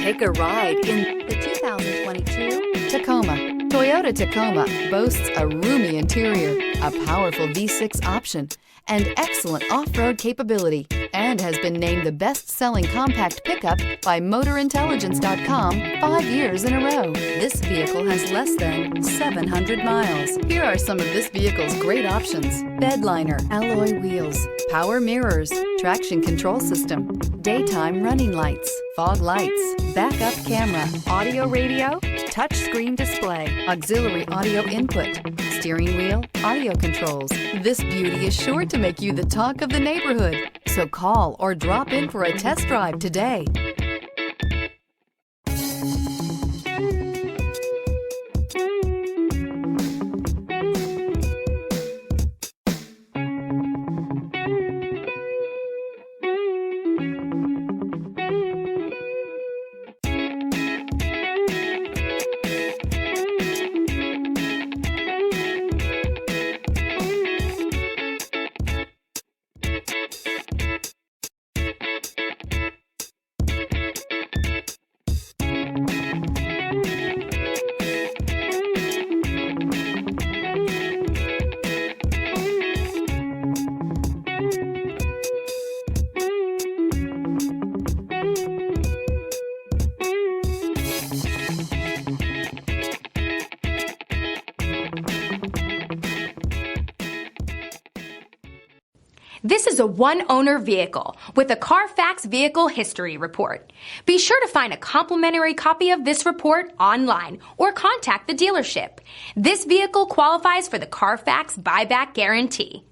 Take a ride in the 2022 Tacoma. Toyota Tacoma boasts a roomy interior, a powerful V6 option, and excellent off-road capability, and has been named the best-selling compact pickup by MotorIntelligence.com 5 years in a row. This vehicle has less than 700 miles. Here are some of this vehicle's great options: bed liner, alloy wheels, power mirrors, traction control system, daytime running lights, fog lights, backup camera, audio radio, touchscreen display, auxiliary audio input, steering wheel audio controls. This beauty is sure to make you the talk of the neighborhood. So call or drop in for a test drive today. This is a one-owner vehicle with a Carfax Vehicle History Report. Be sure to find a complimentary copy of this report online or contact the dealership. This vehicle qualifies for the Carfax Buyback Guarantee.